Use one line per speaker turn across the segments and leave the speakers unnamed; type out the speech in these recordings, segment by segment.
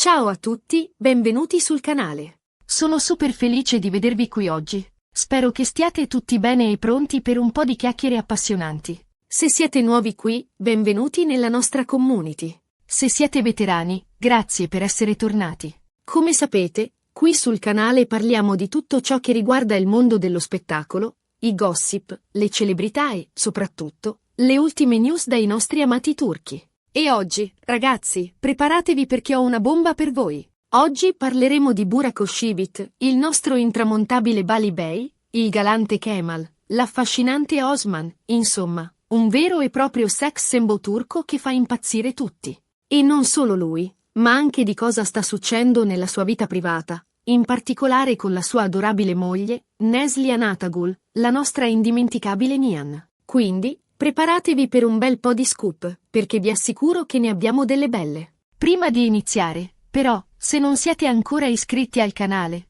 Ciao a tutti, benvenuti sul canale.
Sono super felice di vedervi qui oggi. Spero che stiate tutti bene e pronti per un po' di chiacchiere appassionanti.
Se siete nuovi qui, benvenuti nella nostra community.
Se siete veterani, grazie per essere tornati.
Come sapete, qui sul canale parliamo di tutto ciò che riguarda il mondo dello spettacolo, i gossip, le celebrità e, soprattutto, le ultime news dai nostri amati turchi. E oggi, ragazzi, preparatevi perché ho una bomba per voi. Oggi parleremo di Burak Özçivit, il nostro intramontabile Bali Bey, il galante Kemal, l'affascinante Osman, insomma, un vero e proprio sex symbol turco che fa impazzire tutti. E non solo lui, ma anche di cosa sta succedendo nella sua vita privata, in particolare con la sua adorabile moglie, Neslihan Atagul, la nostra indimenticabile Nihan. Quindi, preparatevi per un bel po' di scoop, perché vi assicuro che ne abbiamo delle belle.
Prima di iniziare, però, se non siete ancora iscritti al canale,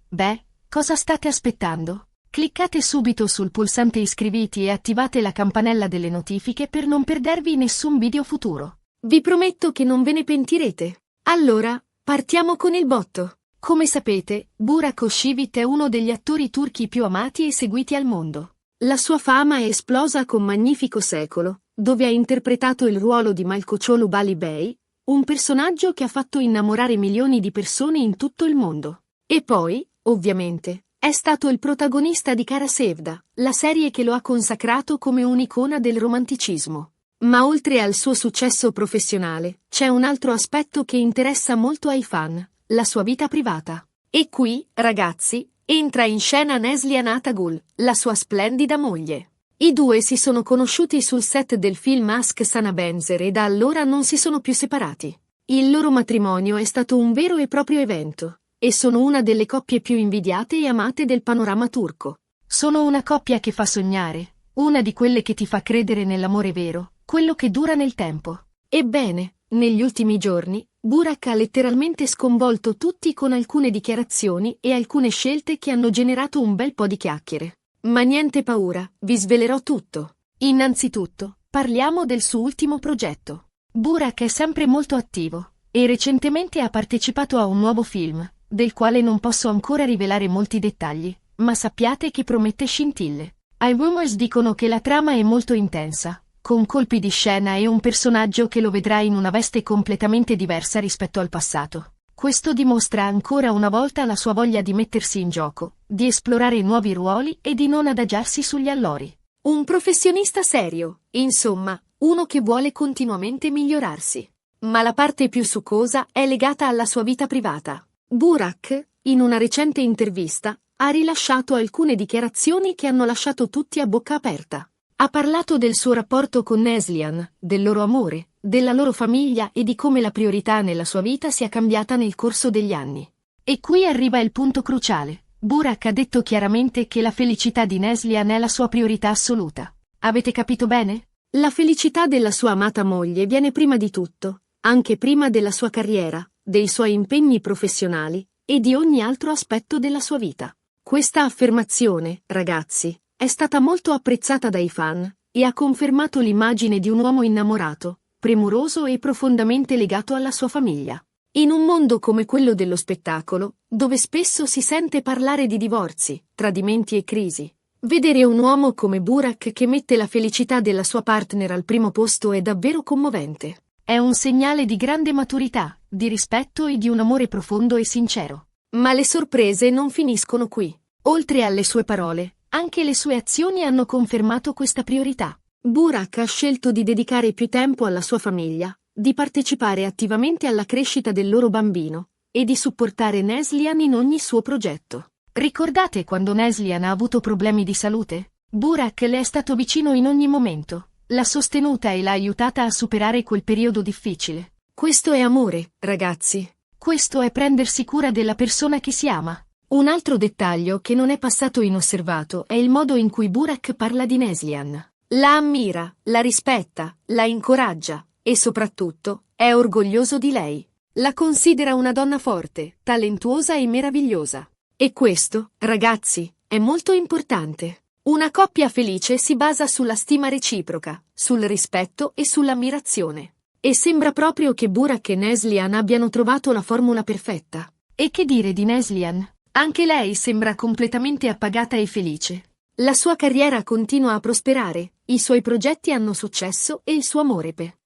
cosa state aspettando? Cliccate subito sul pulsante iscriviti e attivate la campanella delle notifiche per non perdervi nessun video futuro.
Vi prometto che non ve ne pentirete. Allora, partiamo con il botto. Come sapete, Burak Özçivit è uno degli attori turchi più amati e seguiti al mondo. La sua fama è esplosa con Magnifico Secolo, dove ha interpretato il ruolo di Malkoçoğlu Bali Bey, un personaggio che ha fatto innamorare milioni di persone in tutto il mondo. E poi, ovviamente, è stato il protagonista di Kara Sevda, la serie che lo ha consacrato come un'icona del romanticismo. Ma oltre al suo successo professionale, c'è un altro aspetto che interessa molto ai fan, la sua vita privata. E qui, ragazzi, entra in scena Neslihan Atagul, la sua splendida moglie. I due si sono conosciuti sul set del film Aşk Sana Benzer e da allora non si sono più separati. Il loro matrimonio è stato un vero e proprio evento, e sono una delle coppie più invidiate e amate del panorama turco.
Sono una coppia che fa sognare, una di quelle che ti fa credere nell'amore vero, quello che dura nel tempo.
Ebbene, negli ultimi giorni, Burak ha letteralmente sconvolto tutti con alcune dichiarazioni e alcune scelte che hanno generato un bel po' di chiacchiere. Ma niente paura, vi svelerò tutto.
Innanzitutto, parliamo del suo ultimo progetto. Burak è sempre molto attivo, e recentemente ha partecipato a un nuovo film, del quale non posso ancora rivelare molti dettagli, ma sappiate che promette scintille. I rumors dicono che la trama è molto intensa, con colpi di scena e un personaggio che lo vedrà in una veste completamente diversa rispetto al passato. Questo dimostra ancora una volta la sua voglia di mettersi in gioco, di esplorare nuovi ruoli e di non adagiarsi sugli allori.
Un professionista serio, insomma, uno che vuole continuamente migliorarsi. Ma la parte più succosa è legata alla sua vita privata. Burak, in una recente intervista, ha rilasciato alcune dichiarazioni che hanno lasciato tutti a bocca aperta. Ha parlato del suo rapporto con Neslihan, del loro amore, della loro famiglia e di come la priorità nella sua vita sia cambiata nel corso degli anni.
E qui arriva il punto cruciale. Burak ha detto chiaramente che la felicità di Neslihan è la sua priorità assoluta. Avete capito bene?
La felicità della sua amata moglie viene prima di tutto, anche prima della sua carriera, dei suoi impegni professionali e di ogni altro aspetto della sua vita. Questa affermazione, ragazzi, è stata molto apprezzata dai fan, e ha confermato l'immagine di un uomo innamorato, premuroso e profondamente legato alla sua famiglia. In un mondo come quello dello spettacolo, dove spesso si sente parlare di divorzi, tradimenti e crisi, vedere un uomo come Burak che mette la felicità della sua partner al primo posto è davvero commovente.
È un segnale di grande maturità, di rispetto e di un amore profondo e sincero.
Ma le sorprese non finiscono qui.
Oltre alle sue parole, anche le sue azioni hanno confermato questa priorità.
Burak ha scelto di dedicare più tempo alla sua famiglia, di partecipare attivamente alla crescita del loro bambino, e di supportare Neslihan in ogni suo progetto.
Ricordate quando Neslihan ha avuto problemi di salute? Burak le è stato vicino in ogni momento, l'ha sostenuta e l'ha aiutata a superare quel periodo difficile.
Questo è amore, ragazzi.
Questo è prendersi cura della persona che si ama.
Un altro dettaglio che non è passato inosservato è il modo in cui Burak parla di Neslihan. La ammira, la rispetta, la incoraggia e soprattutto è orgoglioso di lei. La considera una donna forte, talentuosa e meravigliosa. E questo, ragazzi, è molto importante. Una coppia felice si basa sulla stima reciproca, sul rispetto e sull'ammirazione. E sembra proprio che Burak e Neslihan abbiano trovato la formula perfetta.
E che dire di Neslihan? Anche lei sembra completamente appagata e felice.
La sua carriera continua a prosperare, i suoi progetti hanno successo e il suo amore per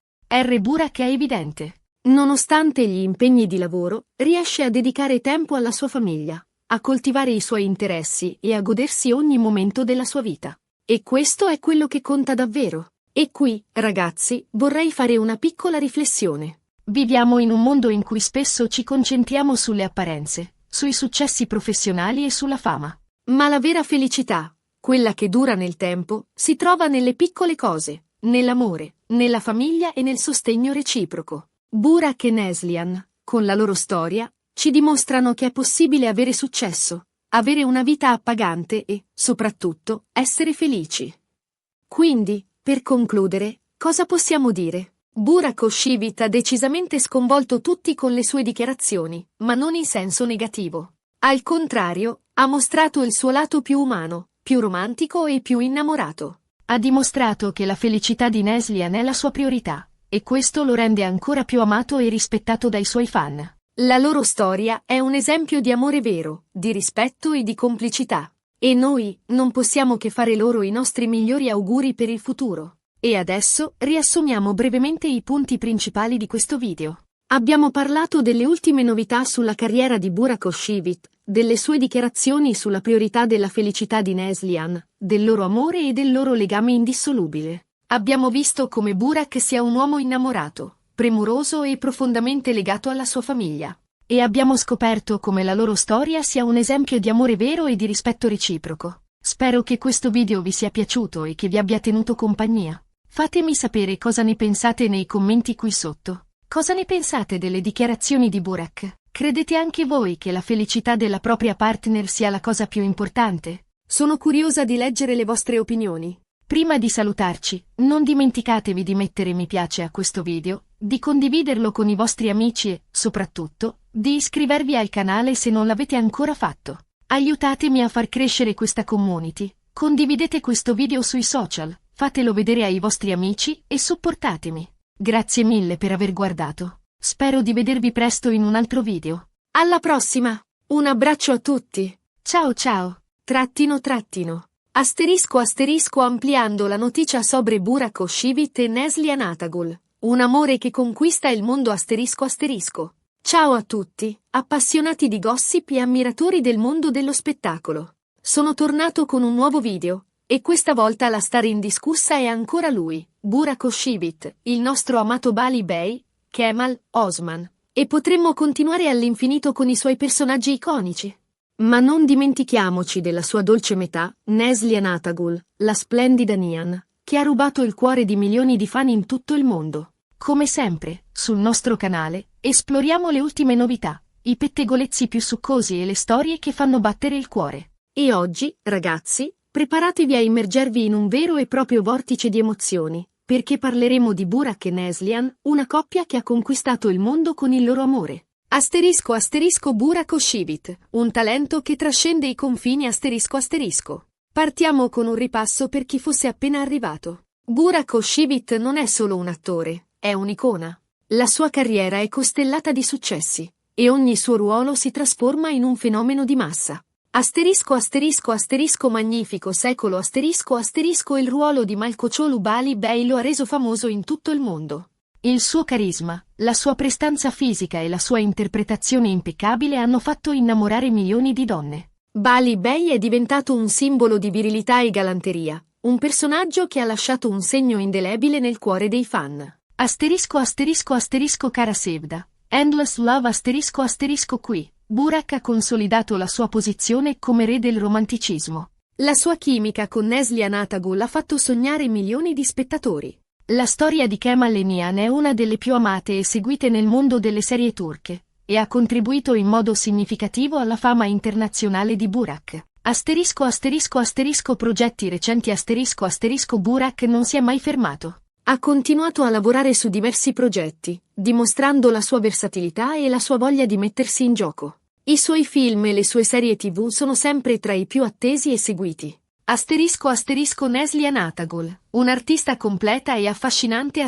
Burak è evidente.
Nonostante gli impegni di lavoro, riesce a dedicare tempo alla sua famiglia, a coltivare i suoi interessi e a godersi ogni momento della sua vita. E questo è quello che conta davvero. E qui, ragazzi, vorrei fare una piccola riflessione.
Viviamo in un mondo in cui spesso ci concentriamo sulle apparenze, sui successi professionali e sulla fama.
Ma la vera felicità, quella che dura nel tempo, si trova nelle piccole cose, nell'amore, nella famiglia e nel sostegno reciproco. Burak e Neslihan, con la loro storia, ci dimostrano che è possibile avere successo, avere una vita appagante e, soprattutto, essere felici. Quindi, per concludere, cosa possiamo dire? Burak Oshivit ha decisamente sconvolto tutti con le sue dichiarazioni, ma non in senso negativo. Al contrario, ha mostrato il suo lato più umano, più romantico e più innamorato.
Ha dimostrato che la felicità di Neslihan è la sua priorità, e questo lo rende ancora più amato e rispettato dai suoi fan.
La loro storia è un esempio di amore vero, di rispetto e di complicità. E noi non possiamo che fare loro i nostri migliori auguri per il futuro.
E adesso riassumiamo brevemente i punti principali di questo video.
Abbiamo parlato delle ultime novità sulla carriera di Burak Oshivit, delle sue dichiarazioni sulla priorità della felicità di Neslihan, del loro amore e del loro legame indissolubile.
Abbiamo visto come Burak sia un uomo innamorato, premuroso e profondamente legato alla sua famiglia. E abbiamo scoperto come la loro storia sia un esempio di amore vero e di rispetto reciproco. Spero che questo video vi sia piaciuto e che vi abbia tenuto compagnia. Fatemi sapere cosa ne pensate nei commenti qui sotto. Cosa ne pensate delle dichiarazioni di Burak? Credete anche voi che la felicità della propria partner sia la cosa più importante?
Sono curiosa di leggere le vostre opinioni.
Prima di salutarci, non dimenticatevi di mettere mi piace a questo video, di condividerlo con i vostri amici e, soprattutto, di iscrivervi al canale se non l'avete ancora fatto. Aiutatemi a far crescere questa community, condividete questo video sui social, fatelo vedere ai vostri amici e supportatemi. Grazie mille per aver guardato. Spero di vedervi presto in un altro video.
Alla prossima! Un abbraccio a tutti!
Ciao ciao!
__. Asterisco ampliando la notizia sobre Burak Oshivit e Neslihan Atagul. Un amore che conquista il mondo __. Ciao a tutti, appassionati di gossip e ammiratori del mondo dello spettacolo. Sono tornato con un nuovo video, e questa volta la star indiscussa è ancora lui, Burak Oshivit, il nostro amato Bali Bey, Kemal, Osman. E potremmo continuare all'infinito con i suoi personaggi iconici. Ma non dimentichiamoci della sua dolce metà, Neslihan Atagul, la splendida Nihan, che ha rubato il cuore di milioni di fan in tutto il mondo.
Come sempre, sul nostro canale, esploriamo le ultime novità, i pettegolezzi più succosi e le storie che fanno battere il cuore.
E oggi, ragazzi, preparatevi a immergervi in un vero e proprio vortice di emozioni, perché parleremo di Burak e Neslihan, una coppia che ha conquistato il mondo con il loro amore. Burak Oshivit, un talento che trascende i confini ***. Partiamo con un ripasso per chi fosse appena arrivato. Burak Oshivit non è solo un attore, è un'icona. La sua carriera è costellata di successi, e ogni suo ruolo si trasforma in un fenomeno di massa. Magnifico secolo il ruolo di Malkoçoğlu Bali Bey lo ha reso famoso in tutto il mondo.
Il suo carisma, la sua prestanza fisica e la sua interpretazione impeccabile hanno fatto innamorare milioni di donne.
Bali Bey è diventato un simbolo di virilità e galanteria, un personaggio che ha lasciato un segno indelebile nel cuore dei fan.
Cara Sevda, Endless Love qui, Burak ha consolidato la sua posizione come re del romanticismo.
La sua chimica con Neslihan Atagul ha fatto sognare milioni di spettatori.
La storia di Kemal e Nihan è una delle più amate e seguite nel mondo delle serie turche, e ha contribuito in modo significativo alla fama internazionale di Burak. Progetti recenti Burak non si è mai fermato.
Ha continuato a lavorare su diversi progetti, dimostrando la sua versatilità e la sua voglia di mettersi in gioco. I suoi film e le sue serie TV sono sempre tra i più attesi e seguiti.
Neslihan Atagul, un'artista completa e affascinante .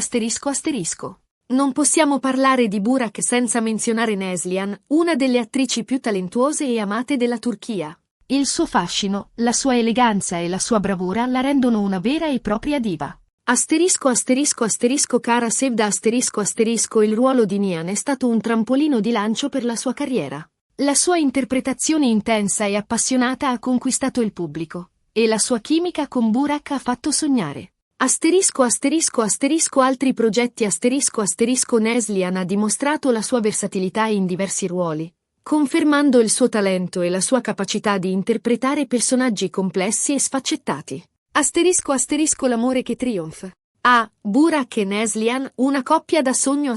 Non possiamo parlare di Burak senza menzionare Neslihan, una delle attrici più talentuose e amate della Turchia.
Il suo fascino, la sua eleganza e la sua bravura la rendono una vera e propria diva.
Cara Sevda il ruolo di Nihan è stato un trampolino di lancio per la sua carriera. La sua interpretazione intensa e appassionata ha conquistato il pubblico, e la sua chimica con Burak ha fatto sognare. Altri progetti Neslihan ha dimostrato la sua versatilità in diversi ruoli, confermando il suo talento e la sua capacità di interpretare personaggi complessi e sfaccettati. L'amore che trionfa. Burak e Neslihan, una coppia da sogno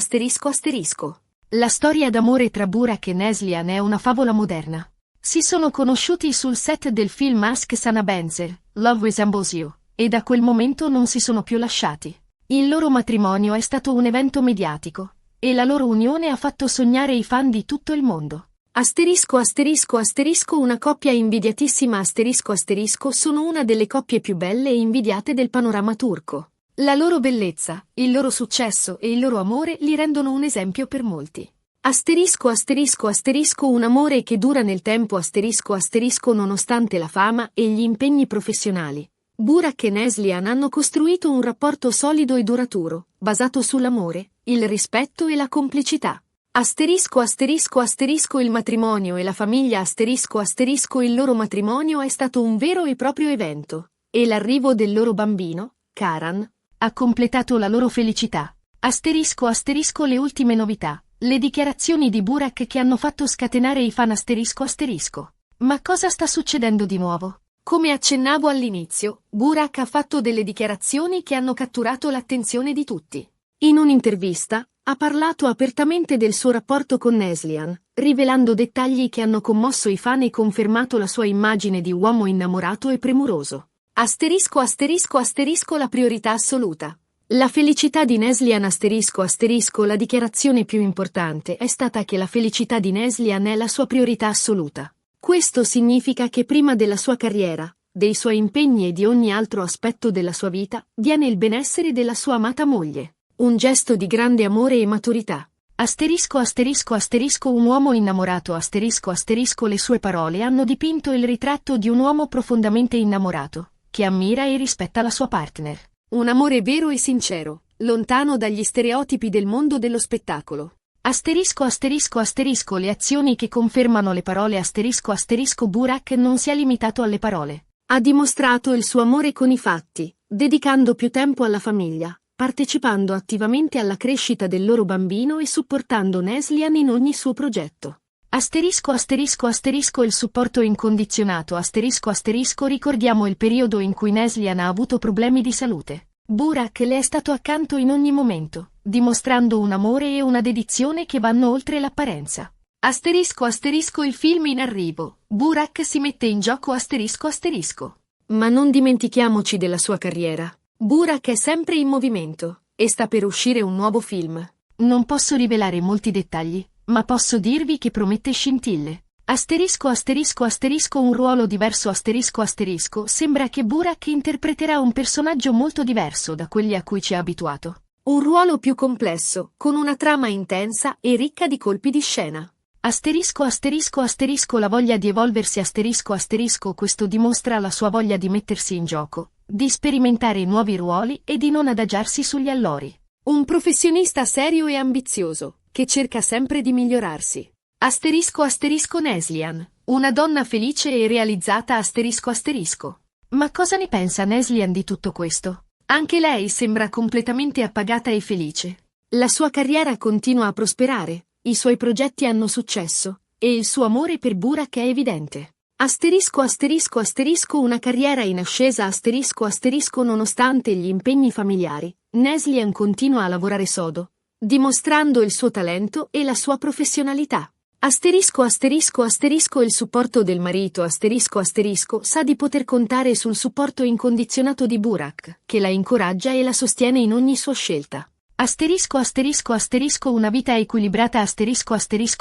La storia d'amore tra Burak e Neslihan è una favola moderna. Si sono conosciuti sul set del film Aşk Sana Benzer, Love Resembles You, e da quel momento non si sono più lasciati. Il loro matrimonio è stato un evento mediatico, e la loro unione ha fatto sognare i fan di tutto il mondo.
Una coppia invidiatissima sono una delle coppie più belle e invidiate del panorama turco. La loro bellezza, il loro successo e il loro amore li rendono un esempio per molti. Un amore che dura nel tempo nonostante la fama e gli impegni professionali. Burak e Neslihan hanno costruito un rapporto solido e duraturo, basato sull'amore, il rispetto e la complicità. Il matrimonio e la famiglia il loro matrimonio è stato un vero e proprio evento, e l'arrivo del loro bambino, Karan,
ha completato la loro felicità. Le ultime novità, le dichiarazioni di Burak che hanno fatto scatenare i fan. Ma cosa sta succedendo di nuovo?
Come accennavo all'inizio, Burak ha fatto delle dichiarazioni che hanno catturato l'attenzione di tutti. In un'intervista, ha parlato apertamente del suo rapporto con Neslihan, rivelando dettagli che hanno commosso i fan e confermato la sua immagine di uomo innamorato e premuroso. La priorità assoluta. La felicità di Neslihan la dichiarazione più importante è stata che la felicità di Neslihan è la sua priorità assoluta. Questo significa che prima della sua carriera, dei suoi impegni e di ogni altro aspetto della sua vita, viene il benessere della sua amata moglie. Un gesto di grande amore e maturità.
Un uomo innamorato. Le sue parole hanno dipinto il ritratto di un uomo profondamente innamorato, che ammira e rispetta la sua partner.
Un amore vero e sincero, lontano dagli stereotipi del mondo dello spettacolo.
Le azioni che confermano le parole. Burak non si è limitato alle parole.
Ha dimostrato il suo amore con i fatti, dedicando più tempo alla famiglia, partecipando attivamente alla crescita del loro bambino e supportando Neslihan in ogni suo progetto.
Il supporto incondizionato. Ricordiamo il periodo in cui Neslihan ha avuto problemi di salute. Burak le è stato accanto in ogni momento, dimostrando un amore e una dedizione che vanno oltre l'apparenza.
Il film in arrivo. Burak si mette in gioco. Ma non dimentichiamoci della sua carriera. Burak è sempre in movimento, e sta per uscire un nuovo film.
Non posso rivelare molti dettagli, ma posso dirvi che promette scintille. Un ruolo diverso. Sembra che Burak interpreterà un personaggio molto diverso da quelli a cui ci ha abituato.
Un ruolo più complesso, con una trama intensa e ricca di colpi di scena.
La voglia di evolversi. Questo dimostra la sua voglia di mettersi in gioco, di sperimentare nuovi ruoli e di non adagiarsi sugli allori.
Un professionista serio e ambizioso, che cerca sempre di migliorarsi. Neslihan, una donna felice e realizzata.
Ma cosa ne pensa Neslihan di tutto questo?
Anche lei sembra completamente appagata e felice. La sua carriera continua a prosperare, i suoi progetti hanno successo, e il suo amore per Burak è evidente. Una carriera in ascesa. Nonostante gli impegni familiari, Neslihan continua a lavorare sodo, dimostrando il suo talento e la sua professionalità. Il supporto del marito. Sa di poter contare sul supporto incondizionato di Burak, che la incoraggia e la sostiene in ogni sua scelta.
Una vita equilibrata.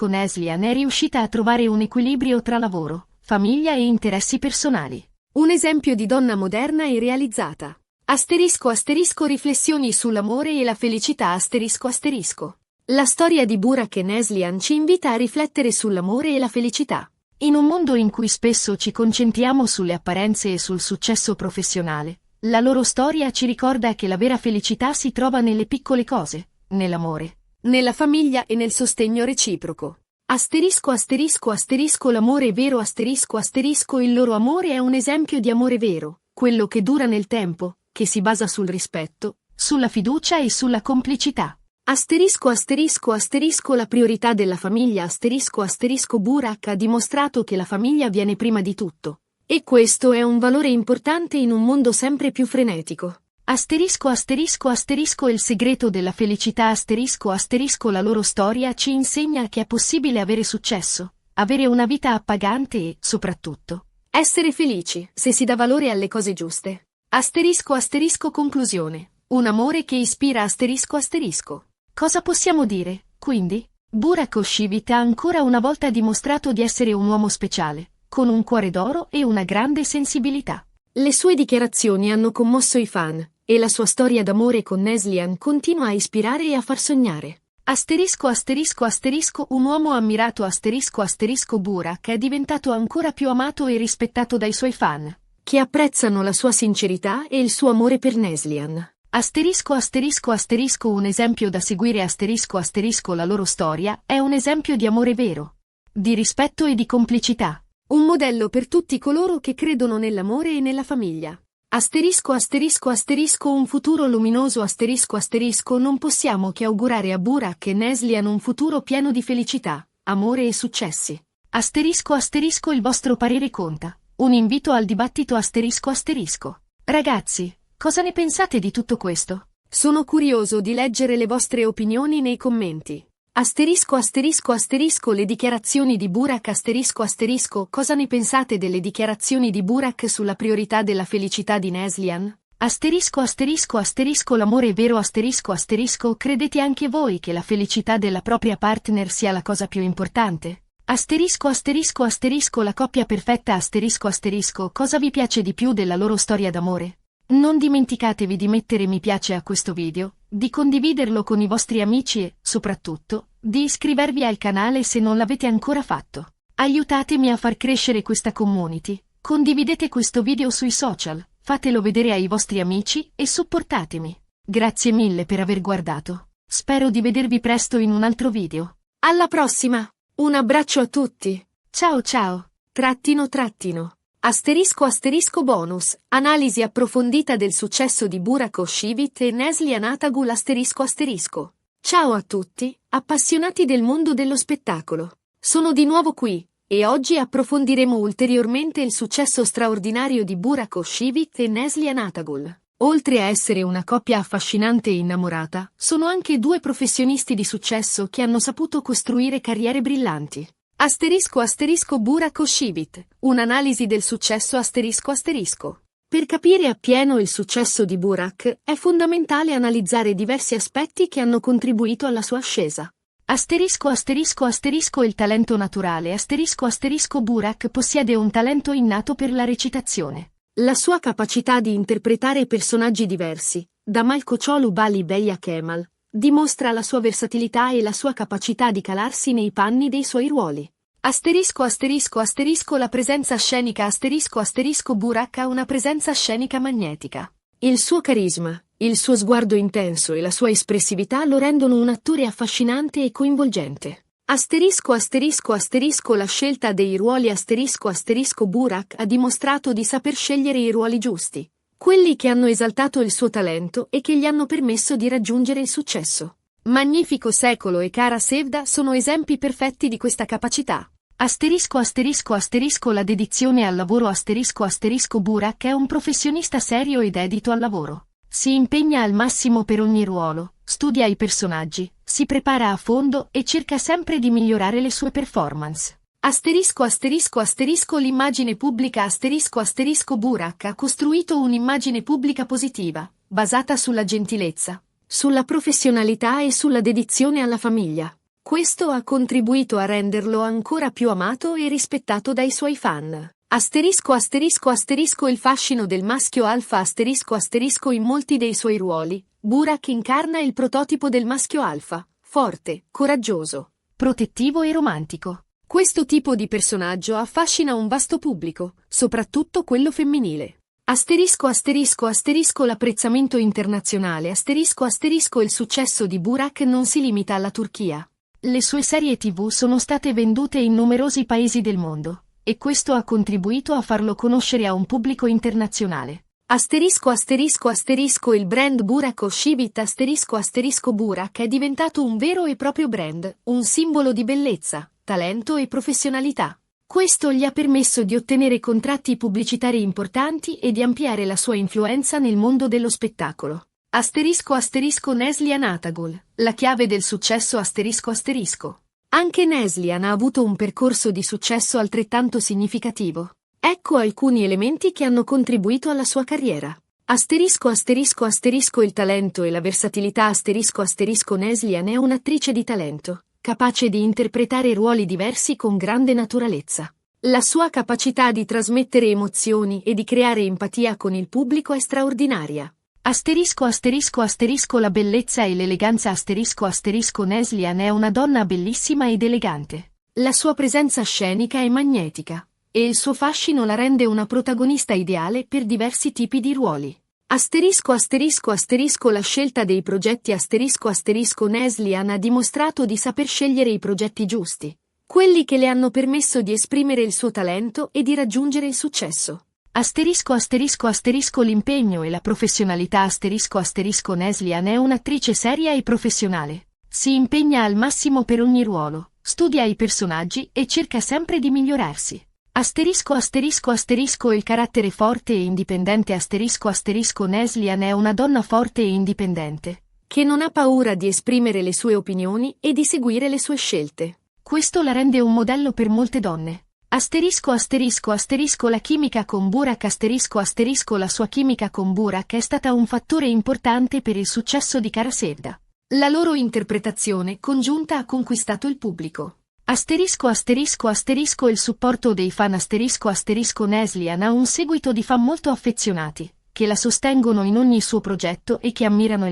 Neslihan è riuscita a trovare un equilibrio tra lavoro, famiglia e interessi personali.
Un esempio di donna moderna e realizzata. Asterisco asterisco riflessioni sull'amore e la felicità asterisco asterisco. La storia di Burak e Neslihan ci invita a riflettere sull'amore e la felicità.
In un mondo in cui spesso ci concentriamo sulle apparenze e sul successo professionale, la loro storia ci ricorda che la vera felicità si trova nelle piccole cose, nell'amore,
nella famiglia e nel sostegno reciproco. Asterisco asterisco asterisco l'amore vero asterisco asterisco il loro amore è un esempio di amore vero, quello che dura nel tempo, che si basa sul rispetto,
sulla fiducia e sulla complicità.
Asterisco asterisco asterisco la priorità della famiglia asterisco asterisco Burak ha dimostrato che la famiglia viene prima di tutto. E questo è un valore importante in un mondo sempre più frenetico.
Asterisco asterisco asterisco il segreto della felicità asterisco asterisco la loro storia ci insegna che è possibile avere successo, avere una vita appagante e, soprattutto,
essere felici se si dà valore alle cose giuste. Asterisco asterisco conclusione. Un amore che ispira asterisco asterisco.
Cosa possiamo dire, quindi? Burak Özçivit ha ancora una volta dimostrato di essere un uomo speciale, con un cuore d'oro e una grande sensibilità.
Le sue dichiarazioni hanno commosso i fan, e la sua storia d'amore con Neslihan continua a ispirare e a far sognare.
Asterisco asterisco asterisco un uomo ammirato asterisco asterisco Burak è diventato ancora più amato e rispettato dai suoi fan,
che apprezzano la sua sincerità e il suo amore per Neslihan.
Asterisco asterisco asterisco un esempio da seguire asterisco asterisco la loro storia è un esempio di amore vero, di rispetto e di complicità.
Un modello per tutti coloro che credono nell'amore e nella famiglia. Asterisco asterisco asterisco un futuro luminoso asterisco asterisco non possiamo che augurare a Burak e Neslihan un futuro pieno di felicità, amore e successi.
Asterisco asterisco il vostro parere conta. Un invito al dibattito asterisco asterisco. Ragazzi, cosa ne pensate di tutto questo?
Sono curioso di leggere le vostre opinioni nei commenti. Asterisco asterisco asterisco le dichiarazioni di Burak asterisco asterisco cosa ne pensate delle dichiarazioni di Burak sulla priorità della felicità di Neslihan?
Asterisco asterisco asterisco l'amore vero asterisco asterisco credete anche voi che la felicità della propria partner sia la cosa più importante? Asterisco asterisco asterisco la coppia perfetta asterisco asterisco cosa vi piace di più della loro storia d'amore? Non dimenticatevi di mettere mi piace a questo video, di condividerlo con i vostri amici e, soprattutto, di iscrivervi al canale se non l'avete ancora fatto. Aiutatemi a far crescere questa community, condividete questo video sui social, fatelo vedere ai vostri amici e supportatemi. Grazie mille per aver guardato. Spero di vedervi presto in un altro video.
Alla prossima! Un abbraccio a tutti!
Ciao ciao!
__ Asterisco asterisco bonus, analisi approfondita del successo di Burak Özçivit e Neslihan Atagul asterisco asterisco. Ciao a tutti, appassionati del mondo dello spettacolo. Sono di nuovo qui, e oggi approfondiremo ulteriormente il successo straordinario di Burak Özçivit e Neslihan Atagul. Oltre a essere una coppia affascinante e innamorata, sono anche due professionisti di successo che hanno saputo costruire carriere brillanti. Asterisco asterisco Burak Özçivit, un'analisi del successo asterisco asterisco. Per capire appieno il successo di Burak, è fondamentale analizzare diversi aspetti che hanno contribuito alla sua ascesa.
Asterisco asterisco asterisco il talento naturale asterisco asterisco Burak possiede un talento innato per la recitazione.
La sua capacità di interpretare personaggi diversi, da Malkoçoğlu Bali Beyaz Kemal, dimostra la sua versatilità e la sua capacità di calarsi nei panni dei suoi ruoli. Asterisco asterisco asterisco la presenza scenica asterisco asterisco Burak ha una presenza scenica magnetica. Il suo carisma, il suo sguardo intenso e la sua espressività lo rendono un attore affascinante e coinvolgente. Asterisco asterisco asterisco la scelta dei ruoli asterisco asterisco Burak ha dimostrato di saper scegliere i ruoli giusti, quelli che hanno esaltato il suo talento e che gli hanno permesso di raggiungere il successo. Magnifico Secolo e Kara Sevda sono esempi perfetti di questa capacità.
Asterisco asterisco asterisco la dedizione al lavoro asterisco asterisco Burak è un professionista serio ed dedito al lavoro. Si impegna al massimo per ogni ruolo, studia i personaggi, si prepara a fondo e cerca sempre di migliorare le sue performance.
Asterisco asterisco asterisco l'immagine pubblica asterisco asterisco Burak ha costruito un'immagine pubblica positiva, basata sulla gentilezza, sulla professionalità e sulla dedizione alla famiglia. Questo ha contribuito a renderlo ancora più amato e rispettato dai suoi fan. Asterisco asterisco asterisco il fascino del maschio alfa asterisco asterisco in molti dei suoi ruoli, Burak incarna il prototipo del maschio alfa, forte, coraggioso,
protettivo e romantico.
Questo tipo di personaggio affascina un vasto pubblico, soprattutto quello femminile. Asterisco asterisco asterisco l'apprezzamento internazionale asterisco asterisco il successo di Burak non si limita alla Turchia.
Le sue serie TV sono state vendute in numerosi paesi del mondo, e questo ha contribuito a farlo conoscere a un pubblico internazionale.
Asterisco asterisco asterisco il brand Burak Oshivit asterisco asterisco Burak è diventato un vero e proprio brand, un simbolo di bellezza, talento e professionalità. Questo gli ha permesso di ottenere contratti pubblicitari importanti e di ampliare la sua influenza nel mondo dello spettacolo. Asterisco asterisco Neslihan Atagul, la chiave del successo asterisco asterisco. Anche Neslihan ha avuto un percorso di successo altrettanto significativo. Ecco alcuni elementi che hanno contribuito alla sua carriera. Asterisco asterisco asterisco il talento e la versatilità asterisco asterisco Neslihan è un'attrice di talento, capace di interpretare ruoli diversi con grande naturalezza. La sua capacità di trasmettere emozioni e di creare empatia con il pubblico è straordinaria.
Asterisco asterisco asterisco la bellezza e l'eleganza asterisco asterisco Neslihan è una donna bellissima ed elegante.
La sua presenza scenica è magnetica, e il suo fascino la rende una protagonista ideale per diversi tipi di ruoli. Asterisco asterisco asterisco la scelta dei progetti asterisco asterisco Neslihan ha dimostrato di saper scegliere i progetti giusti, quelli che le hanno permesso di esprimere il suo talento e di raggiungere il successo.
Asterisco asterisco asterisco l'impegno e la professionalità asterisco asterisco Neslihan è un'attrice seria e professionale. Si impegna al massimo per ogni ruolo, studia i personaggi e cerca sempre di migliorarsi. Asterisco asterisco asterisco il carattere forte e indipendente asterisco asterisco Neslihan è una donna forte e indipendente,
che non ha paura di esprimere le sue opinioni e di seguire le sue scelte.
Questo la rende un modello per molte donne. Asterisco asterisco asterisco la chimica con Burak asterisco asterisco la sua chimica con Burak è stata un fattore importante per il successo di Kara Sevda.
La loro interpretazione congiunta ha conquistato il pubblico.
Asterisco asterisco asterisco il supporto dei fan asterisco asterisco Neslihan ha un seguito di fan molto affezionati, che la sostengono in ogni suo progetto e che ammirano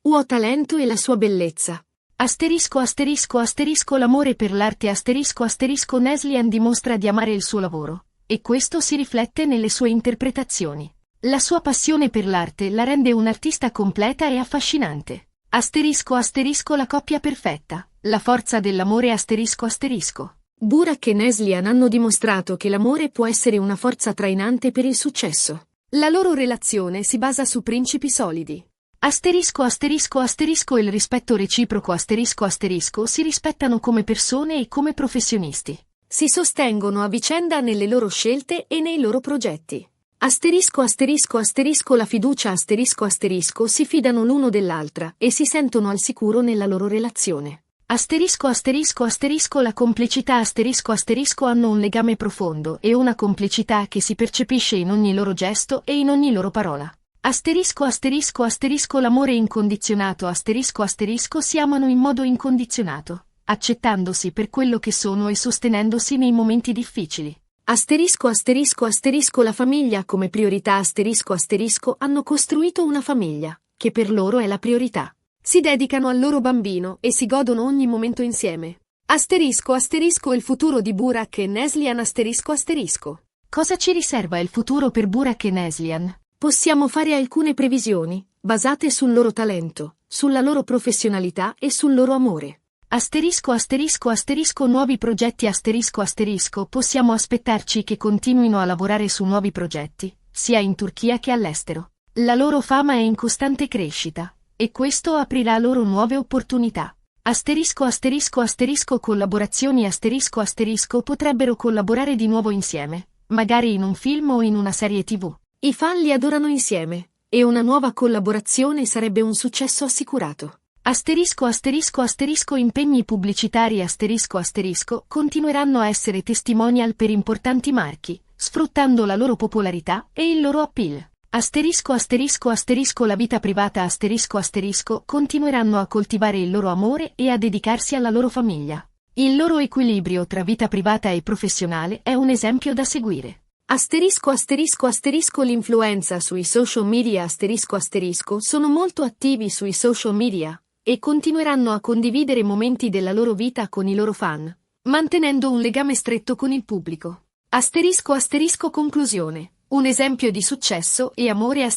suo talento e la sua bellezza.
Asterisco asterisco asterisco l'amore per l'arte asterisco asterisco Neslihan dimostra di amare il suo lavoro, e questo si riflette nelle sue interpretazioni. La sua passione per l'arte la rende un'artista completa e affascinante. Asterisco asterisco la coppia perfetta, la forza dell'amore asterisco asterisco.
Burak e Neslihan hanno dimostrato che l'amore può essere una forza trainante per il successo. La loro relazione si basa su principi solidi.
Asterisco asterisco asterisco il rispetto reciproco asterisco asterisco si rispettano come persone e come professionisti.
Si sostengono a vicenda nelle loro scelte e nei loro progetti. Asterisco asterisco asterisco la fiducia asterisco asterisco si fidano l'uno dell'altra e si sentono al sicuro nella loro relazione.
Asterisco asterisco asterisco la complicità asterisco asterisco hanno un legame profondo e una complicità che si percepisce in ogni loro gesto e in ogni loro parola. Asterisco asterisco asterisco l'amore incondizionato asterisco asterisco si amano in modo incondizionato, accettandosi per quello che sono e sostenendosi nei momenti difficili.
Asterisco asterisco asterisco la famiglia come priorità asterisco asterisco hanno costruito una famiglia, che per loro è la priorità. Si dedicano al loro bambino e si godono ogni momento insieme. Asterisco asterisco il futuro di Burak e Neslihan asterisco asterisco.
Cosa ci riserva il futuro per Burak e Neslihan?
Possiamo fare alcune previsioni, basate sul loro talento, sulla loro professionalità e sul loro amore.
Asterisco asterisco asterisco nuovi progetti asterisco asterisco possiamo aspettarci che continuino a lavorare su nuovi progetti, sia in Turchia che all'estero. La loro fama è in costante crescita, e questo aprirà loro nuove opportunità. Asterisco asterisco asterisco collaborazioni asterisco asterisco potrebbero collaborare di nuovo insieme, magari in un film o in una serie TV.
I fan li adorano insieme, e una nuova collaborazione sarebbe un successo assicurato.
Asterisco asterisco asterisco impegni pubblicitari asterisco asterisco continueranno a essere testimonial per importanti marchi, sfruttando la loro popolarità e il loro appeal. Asterisco asterisco asterisco la vita privata asterisco asterisco continueranno a coltivare il loro amore e a dedicarsi alla loro famiglia. Il loro equilibrio tra vita privata e professionale è un esempio da seguire.
L'influenza sui social media sono molto attivi sui social media e continueranno a condividere momenti della loro vita con i loro fan, mantenendo un legame stretto con il pubblico. Conclusione. Un esempio di successo e amore.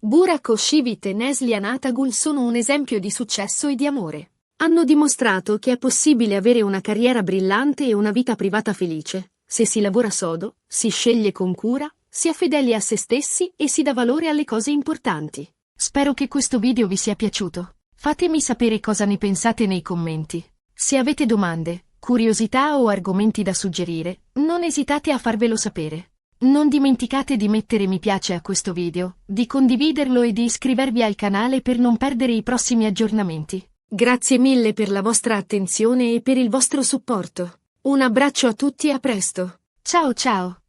Burak Özçivit e Neslihan Atagul sono un esempio di successo e di amore. Hanno dimostrato che è possibile avere una carriera brillante e una vita privata felice, se si lavora sodo, si sceglie con cura, si è fedeli a se stessi e si dà valore alle cose importanti.
Spero che questo video vi sia piaciuto. Fatemi sapere cosa ne pensate nei commenti. Se avete domande, curiosità o argomenti da suggerire, non esitate a farvelo sapere. Non dimenticate di mettere mi piace a questo video, di condividerlo e di iscrivervi al canale per non perdere i prossimi aggiornamenti.
Grazie mille per la vostra attenzione e per il vostro supporto. Un abbraccio a tutti e a presto.
Ciao ciao!